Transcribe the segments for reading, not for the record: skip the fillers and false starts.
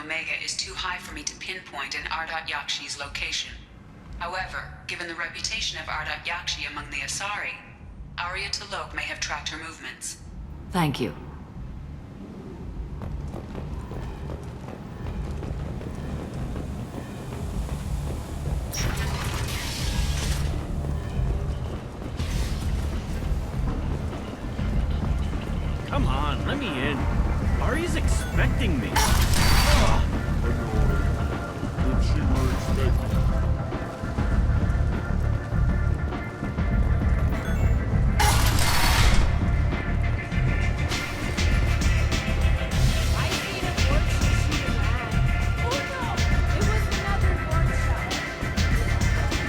Omega is too high for me to pinpoint an Ardat-Yakshi's location. However, given the reputation of Ardat-Yakshi among the Asari, Arya T'Loak may have tracked her movements. Thank you. Come on, let me in. Arya's expecting me.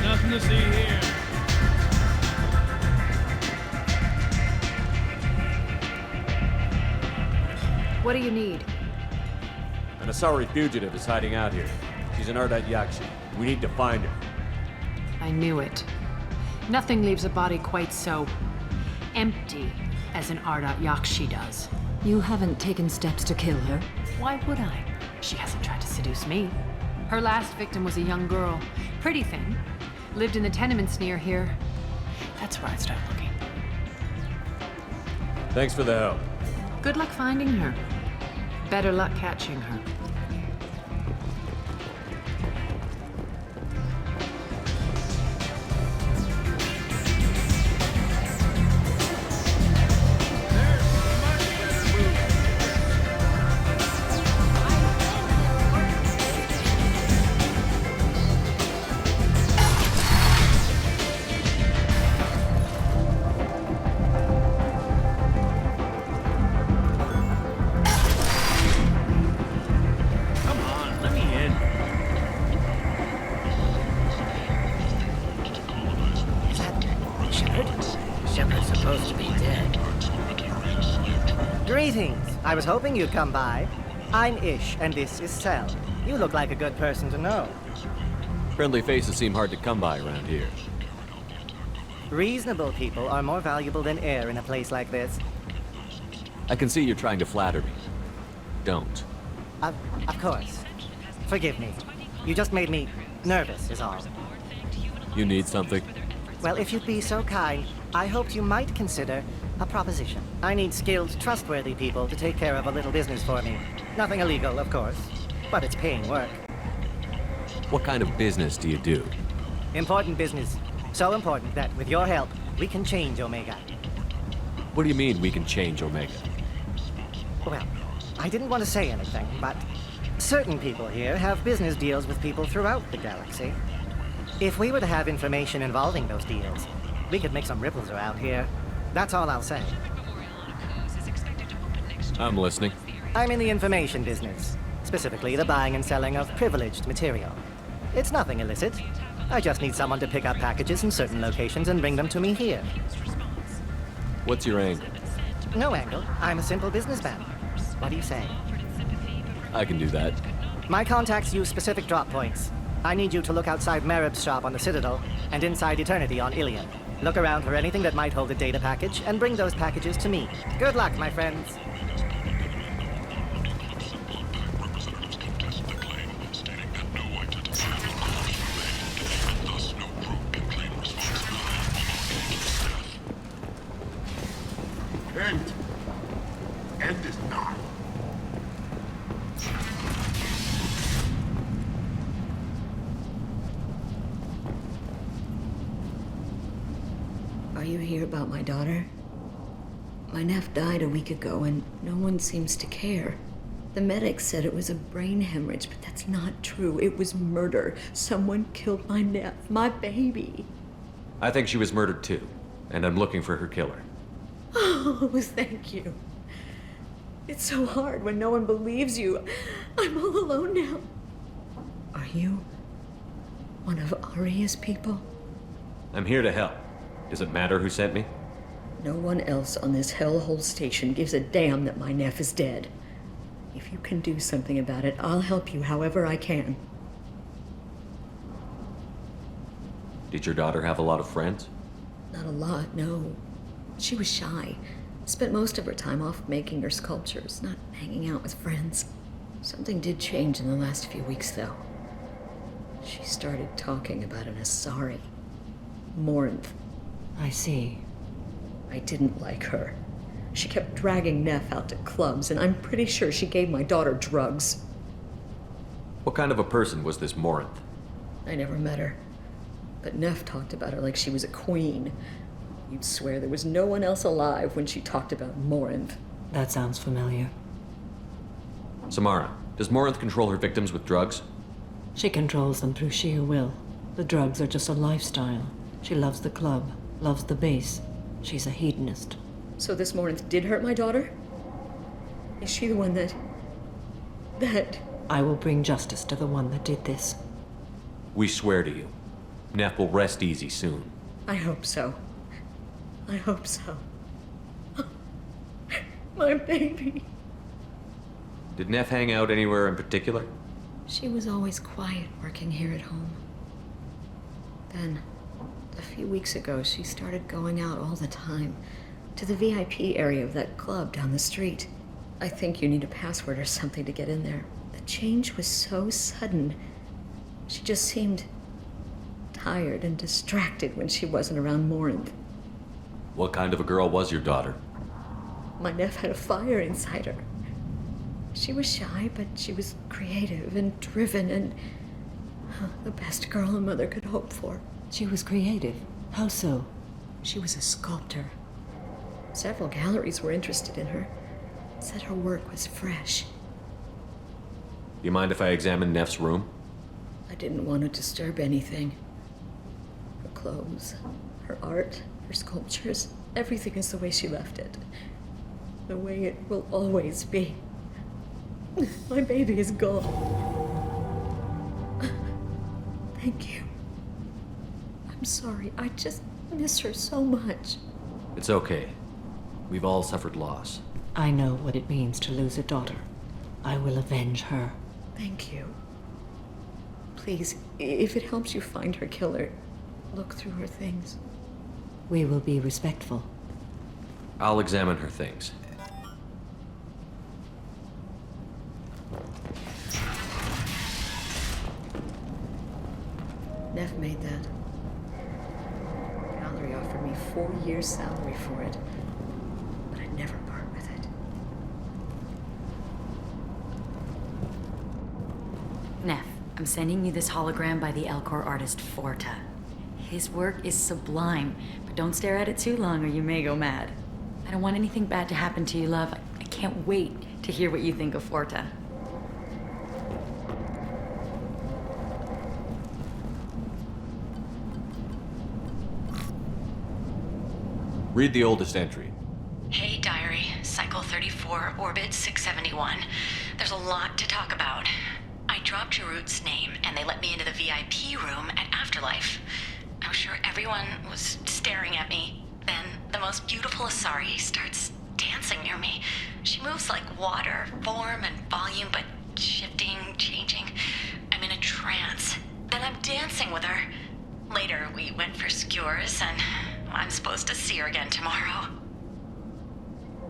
Nothing to see here. What do you need? An Asari fugitive is hiding out here. She's an Ardat-Yakshi. We need to find her. I knew it. Nothing leaves a body quite so empty as an Ardat-Yakshi does. You haven't taken steps to kill her? Why would I? She hasn't tried to seduce me. Her last victim was a young girl. Pretty thing. Lived in the tenements near here. That's where I'd start looking. Thanks for the help. Good luck finding her. Better luck catching her. Greetings. I was hoping you'd come by. I'm Ish, and this is Sel. You look like a good person to know. Friendly faces seem hard to come by around here. Reasonable people are more valuable than air in a place like this. I can see you're trying to flatter me. Don't. Of course. Forgive me. You just made me nervous, is all. You need something? Well, if you'd be so kind, I hoped you might consider a proposition. I need skilled, trustworthy people to take care of a little business for me. Nothing illegal, of course, but it's paying work. What kind of business do you do? Important business. So important that, with your help, we can change Omega. What do you mean we can change Omega? Well, I didn't want to say anything, but certain people here have business deals with people throughout the galaxy. If we were to have information involving those deals, we could make some ripples around here. That's all I'll say. I'm listening. I'm in the information business, specifically the buying and selling of privileged material. It's nothing illicit. I just need someone to pick up packages in certain locations and bring them to me here. What's your angle? No angle. I'm a simple businessman. What do you say? I can do that. My contacts use specific drop points. I need you to look outside Marib's shop on the Citadel and inside Eternity on Ilion. Look around for anything that might hold a data package and bring those packages to me. Good luck, my friends. Are you here about my daughter? My nephew died a week ago and no one seems to care. The medics said it was a brain hemorrhage, but that's not true. It was murder. Someone killed my nephew, my baby. I think she was murdered too, and I'm looking for her killer. Oh, thank you. It's so hard when no one believes you. I'm all alone now. Are you one of Arya's people? I'm here to help. Does it matter who sent me? No one else on this hellhole station gives a damn that my nephew is dead. If you can do something about it, I'll help you however I can. Did your daughter have a lot of friends? Not a lot, no. She was shy. Spent most of her time off making her sculptures, not hanging out with friends. Something did change in the last few weeks, though. She started talking about an Asari. Morinth. I see. I didn't like her. She kept dragging Neff out to clubs, and I'm pretty sure she gave my daughter drugs. What kind of a person was this Morinth? I never met her. But Neff talked about her like she was a queen. You'd swear there was no one else alive when she talked about Morinth. That sounds familiar. Samara, does Morinth control her victims with drugs? She controls them through sheer will. The drugs are just a lifestyle. She loves the club, loves the base. She's a hedonist. So this Morinth did hurt my daughter? Is she the one that... I will bring justice to the one that did this. We swear to you. Neff will rest easy soon. I hope so. I hope so. My baby. Did Neff hang out anywhere in particular? She was always quiet working here at home. Then, a few weeks ago, she started going out all the time to the VIP area of that club down the street. I think you need a password or something to get in there. The change was so sudden. She just seemed tired and distracted when she wasn't around Morinth. What kind of a girl was your daughter? My nephew had a fire inside her. She was shy, but she was creative and driven and the best girl a mother could hope for. She was creative. How so? She was a sculptor. Several galleries were interested in her. Said her work was fresh. Do you mind if I examine Neff's room? I didn't want to disturb anything. Her clothes, her art, her sculptures, everything is the way she left it. The way it will always be. My baby is gone. Thank you. I'm sorry. I just miss her so much. It's okay. We've all suffered loss. I know what it means to lose a daughter. I will avenge her. Thank you. Please, if it helps you find her killer, look through her things. We will be respectful. I'll examine her things. Neff made that. Gallery offered me 4 years' salary for it, but I'd never part with it. Neff, I'm sending you this hologram by the Elcor artist Forta. His work is sublime, but don't stare at it too long or you may go mad. I don't want anything bad to happen to you, love. I can't wait to hear what you think of Forta. Read the oldest entry. Hey, diary. Cycle 34, orbit 671. There's a lot to talk about. I dropped Jarut's name, and they let me into the VIP room at Afterlife. I'm sure everyone was staring at me. Then the most beautiful Asari starts dancing near me. She moves like water, form and volume, but shifting, changing. I'm in a trance. Then I'm dancing with her. Later, we went for skewers, and I'm supposed to see her again tomorrow.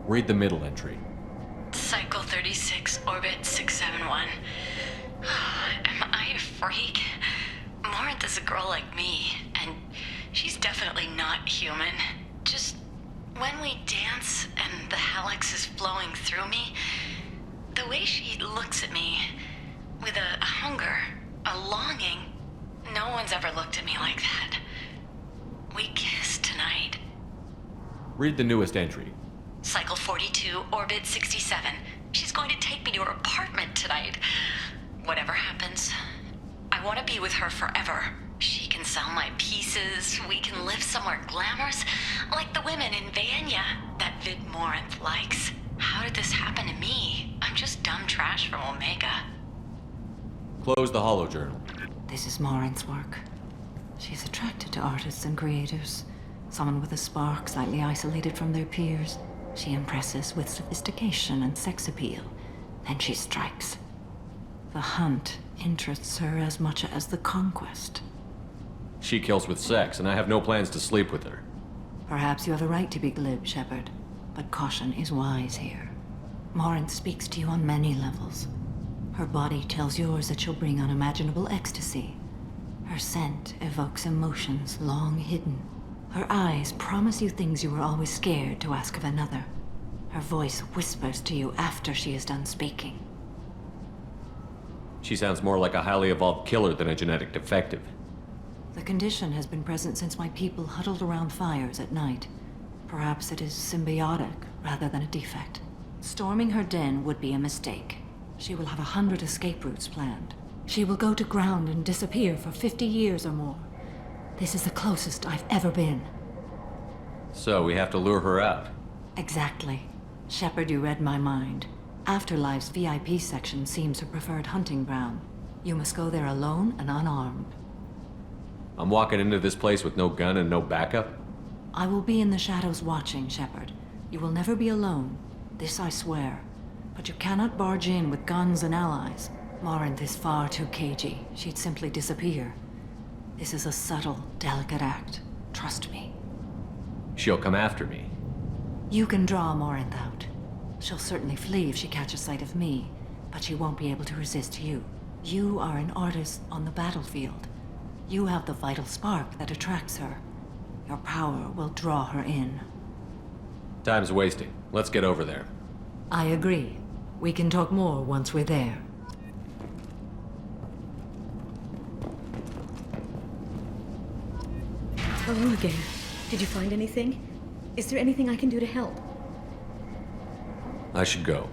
Read the middle entry. Cycle 36, orbit 671. Am I a freak? Morinth is a girl like me, and she's definitely not human. Just when we dance and the helix is flowing through me, the way she looks at me with a hunger, a longing, no one's ever looked at me like that. We kissed tonight, Read the newest entry. Cycle 42, Orbit 67. She's going to take me to her apartment tonight. Whatever happens, I want to be with her forever. She can sell my pieces. We can live somewhere glamorous, like the women in Vanya that Vid Morinth likes. How did this happen to me? I'm just dumb trash from Omega. Close the holojournal. This is Morinth's work. She's attracted to artists and creators. Someone with a spark, slightly isolated from their peers. She impresses with sophistication and sex appeal. Then she strikes. The hunt interests her as much as the conquest. She kills with sex, and I have no plans to sleep with her. Perhaps you have a right to be glib, Shepard, but caution is wise here. Morinth speaks to you on many levels. Her body tells yours that she'll bring unimaginable ecstasy. Her scent evokes emotions long hidden. Her eyes promise you things you were always scared to ask of another. Her voice whispers to you after she is done speaking. She sounds more like a highly evolved killer than a genetic defective. The condition has been present since my people huddled around fires at night. Perhaps it is symbiotic rather than a defect. Storming her den would be a mistake. She will have 100 escape routes planned. She will go to ground and disappear for 50 years or more. This is the closest I've ever been. So we have to lure her out. Exactly. Shepard, you read my mind. Afterlife's VIP section seems her preferred hunting ground. You must go there alone and unarmed. I'm walking into this place with no gun and no backup? I will be in the shadows watching, Shepard. You will never be alone. This I swear. But you cannot barge in with guns and allies. Morinth is far too cagey. She'd simply disappear. This is a subtle, delicate act. Trust me. She'll come after me. You can draw Morinth out. She'll certainly flee if she catches sight of me, but she won't be able to resist you. You are an artist on the battlefield. You have the vital spark that attracts her. Your power will draw her in. Time's wasting. Let's get over there. I agree. We can talk more once we're there. Hello again. Did you find anything? Is there anything I can do to help? I should go.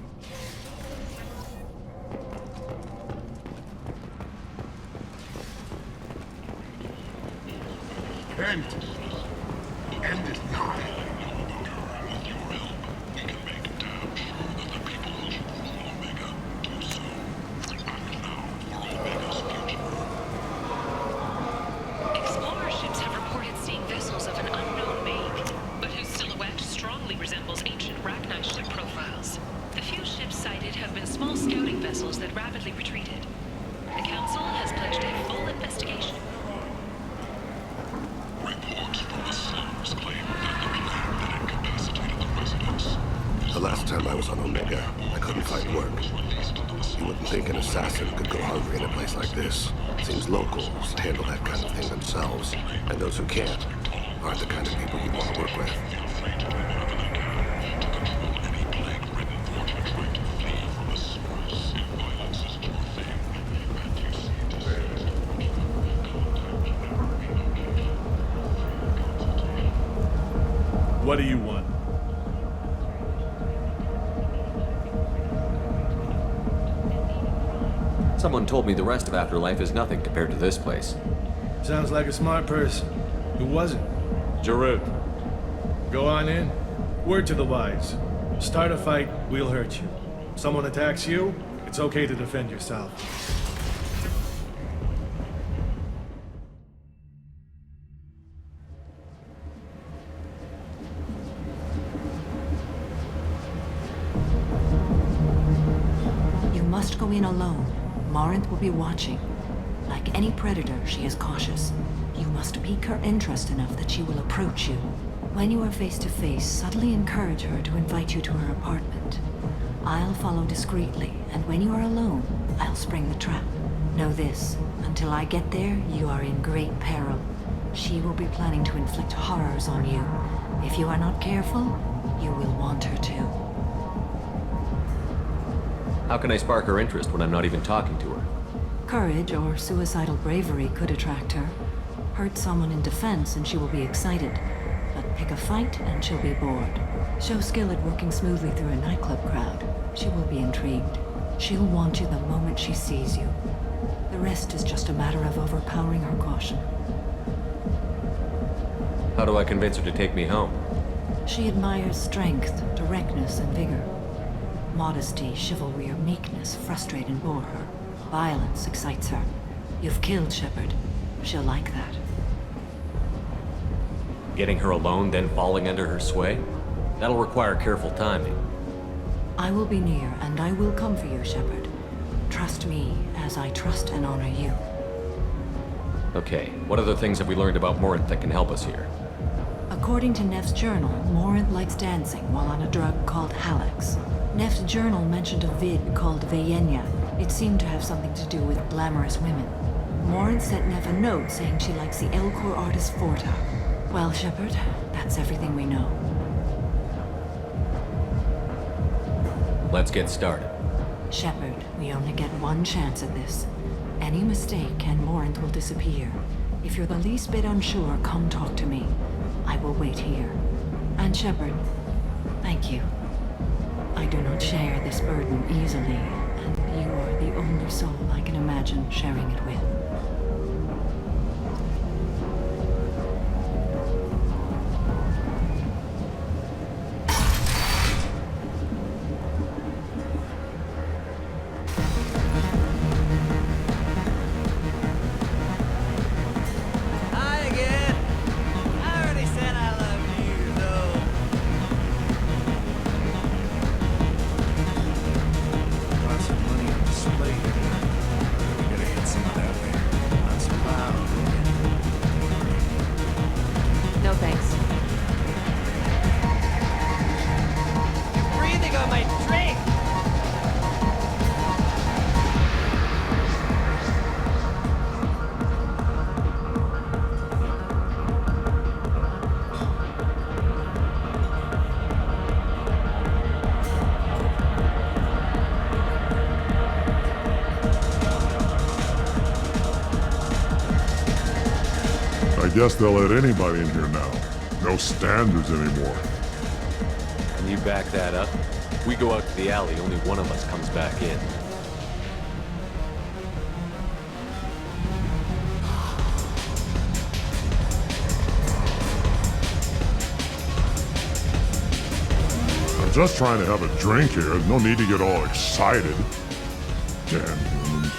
End. End it now. Explorer ships have reported seeing vessels of an unknown make, but whose silhouette strongly resembles ancient Rachni ship profiles. The few ships sighted have been small scouting vessels that rapidly retreated. The Council has pledged a full investigation. Reports from the slums claim that the plan that incapacitated the residents. The last time I was on Omega, I couldn't find work. You wouldn't think an assassin could go hungry in a place like this. Seems locals handle that kind of thing themselves, and those who can't aren't the kind of people you want to work with. What do you want? Someone told me the rest of Afterlife is nothing compared to this place. Sounds like a smart person. Who was it? Jarut. Go on in. Word to the wise. Start a fight, we'll hurt you. Someone attacks you, it's okay to defend yourself. You must go in alone. Morinth will be watching. Like any predator, she is cautious. You must pique her interest enough that she will approach you. When you are face to face, subtly encourage her to invite you to her apartment. I'll follow discreetly, and when you are alone, I'll spring the trap. Know this, until I get there, you are in great peril. She will be planning to inflict horrors on you. If you are not careful, you will want her to. How can I spark her interest when I'm not even talking to her? Courage or suicidal bravery could attract her. Hurt someone in defense and she will be excited. But Pick a fight and she'll be bored. Show skill at working smoothly through a nightclub crowd. She will be intrigued. She'll want you the moment she sees you. The rest is just a matter of overpowering her caution. How do I convince her to take me home? She admires strength, directness, and vigor. Modesty, chivalry, or meekness frustrate and bore her. Violence excites her. You've killed Shepard. She'll like that. Getting her alone, then falling under her sway? That'll require careful timing. I will be near, and I will come for you, Shepard. Trust me, as I trust and honor you. Okay, what other things have we learned about Morinth that can help us here? According to Neff's journal, Morinth likes dancing while on a drug called Halex. Neff's journal mentioned a vid called Veyenya. It seemed to have something to do with glamorous women. Morinth sent Neff a note saying she likes the Elcor artist Forta. Well, Shepard, that's everything we know. Let's get started. Shepard, we only get one chance at this. Any mistake and Morinth will disappear. If you're the least bit unsure, come talk to me. I will wait here. And Shepard, thank you. I do not share this burden easily, and you are the only soul I can imagine sharing it with. No thanks. Breathing on my drink! I guess they'll let anybody in here now. No standards anymore. Can you back that up? We go out to the alley, only one of us comes back in. I'm just trying to have a drink here. No need to get all excited. Damn humans.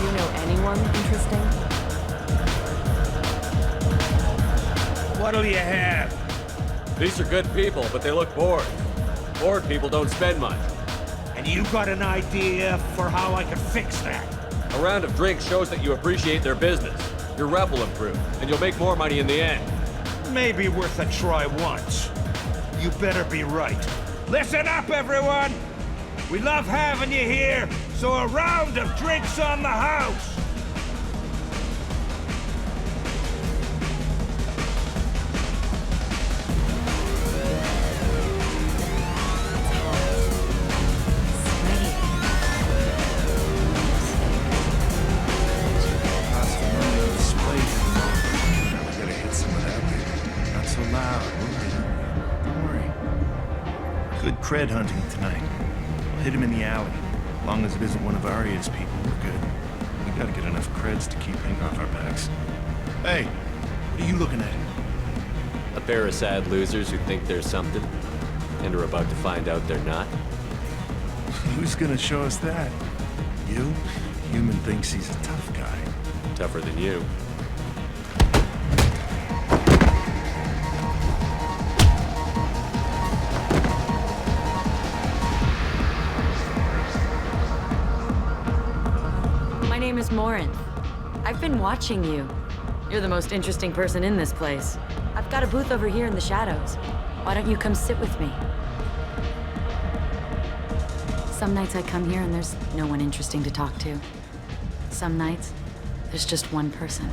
You know anyone interesting? What'll you have? These are good people, but they look bored. Bored people don't spend much. And you got an idea for how I can fix that? A round of drinks shows that you appreciate their business. Your rep will improve, and you'll make more money in the end. Maybe worth a try once. You better be right. Listen up, everyone! We love having you here, so a round of drinks on the house! Good cred hunting tonight. We'll hit him in the alley. As long as it isn't one of Arya's people, we're good. We gotta get enough creds to keep paint off our backs. Hey, what are you looking at? A pair of sad losers who think they're something, and are about to find out they're not. Who's gonna show us that? You? Human thinks he's a tough guy. Tougher than you. My name is Morinth. I've been watching you. You're the most interesting person in this place. I've got a booth over here in the shadows. Why don't you come sit with me? Some nights I come here and there's no one interesting to talk to. Some nights, there's just one person.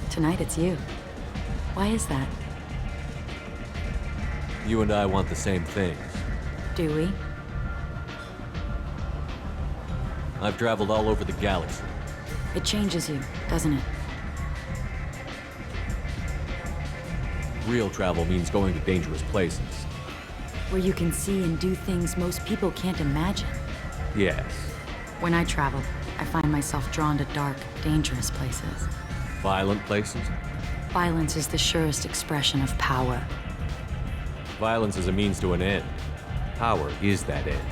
Tonight it's you. Why is that? You and I want the same things. Do we? I've traveled all over the galaxy. It changes you, doesn't it? Real travel means going to dangerous places. Where you can see and do things most people can't imagine. Yes. When I travel, I find myself drawn to dark, dangerous places. Violent places? Violence is the surest expression of power. Violence is a means to an end. Power is that end.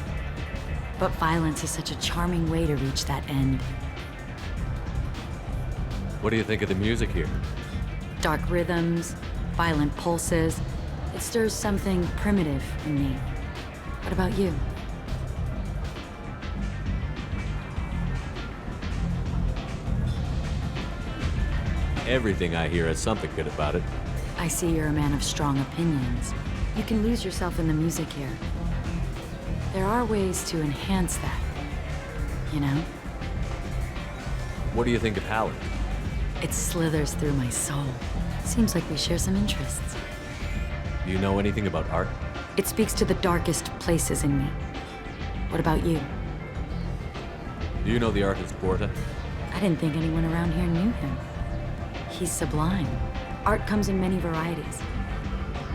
But violence is such a charming way to reach that end. What do you think of the music here? Dark rhythms, violent pulses. It stirs something primitive in me. What about you? Everything I hear has something good about it. I see you're a man of strong opinions. You can lose yourself in the music here. There are ways to enhance that, you know? What do you think of Halleck? It slithers through my soul. Seems like we share some interests. Do you know anything about art? It speaks to the darkest places in me. What about you? Do you know the artist Porta? I didn't think anyone around here knew him. He's sublime. Art comes in many varieties.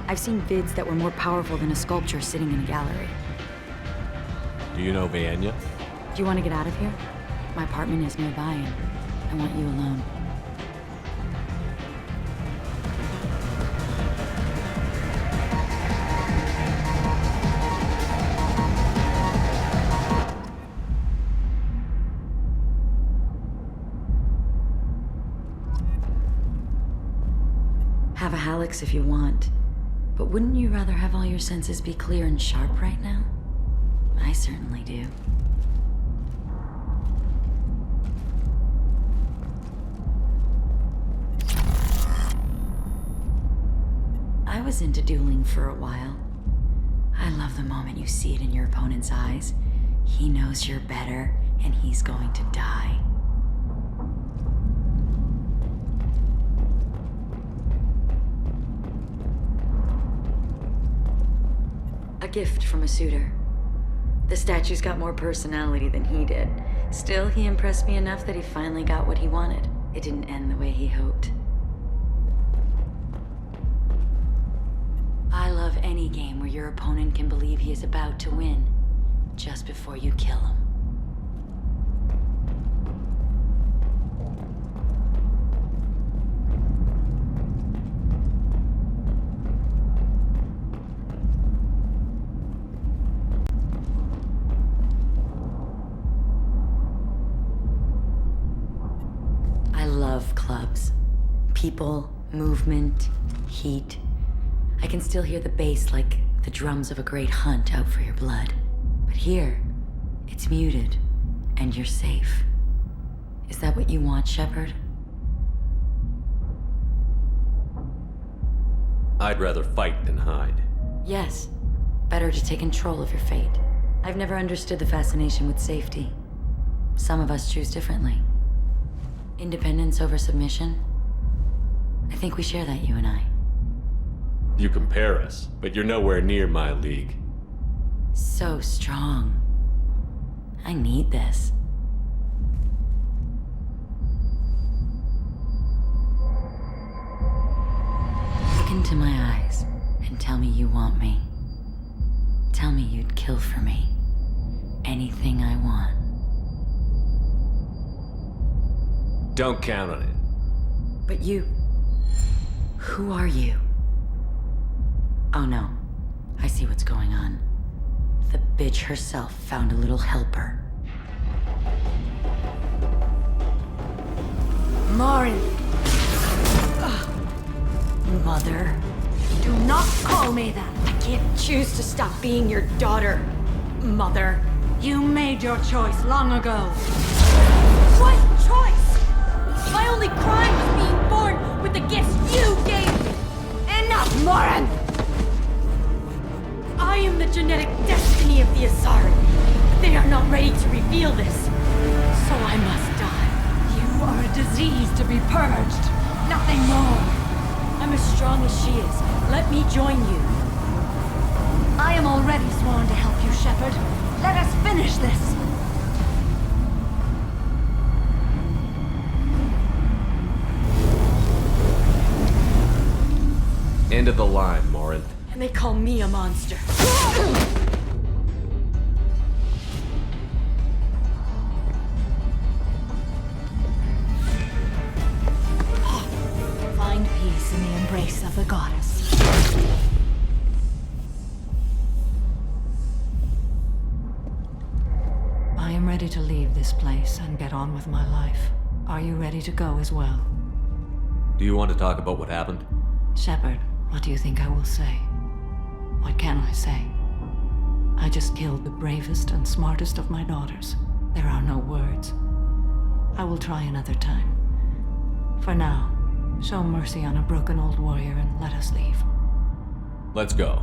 I've seen vids that were more powerful than a sculpture sitting in a gallery. Do you know Vienya? Do you want to get out of here? My apartment is nearby and I want you alone. Have a Hallex if you want, but wouldn't you rather have all your senses be clear and sharp right now? I certainly do. I was into dueling for a while. I love the moment you see it in your opponent's eyes. He knows you're better, and he's going to die. A gift from a suitor. The statue's got more personality than he did. Still, he impressed me enough that he finally got what he wanted. It didn't end the way he hoped. I love any game where your opponent can believe he is about to win, just before you kill him. I love clubs. People, movement, heat. I can still hear the bass like the drums of a great hunt out for your blood. But here, it's muted, and you're safe. Is that what you want, Shepard? I'd rather fight than hide. Yes. Better to take control of your fate. I've never understood the fascination with safety. Some of us choose differently. Independence over submission? I think we share that, you and I. You compare us, but you're nowhere near my league. So strong. I need this. Look into my eyes and tell me you want me. Tell me you'd kill for me. Anything I want. Don't count on it. But you... Who are you? Oh no. I see what's going on. The bitch herself found a little helper. Marin! Mother. Do not call me that! I can't choose to stop being your daughter, Mother. You made your choice long ago. What choice? My only crime was being born with the gifts you gave me! Enough, Marin! I am the genetic destiny of the Asari. They are not ready to reveal this, so I must die. You are a disease to be purged, nothing more. I'm as strong as she is. Let me join you. I am already sworn to help you, Shepard. Let us finish this. end of the line, Morin. And they call me a monster. Find peace in the embrace of the goddess. I am ready to leave this place and get on with my life. Are you ready to go as well? Do you want to talk about what happened? Shepard, what do you think I will say? What can I say? I just killed the bravest and smartest of my daughters. There are no words. I will try another time. For now, show mercy on a broken old warrior and let us leave. Let's go.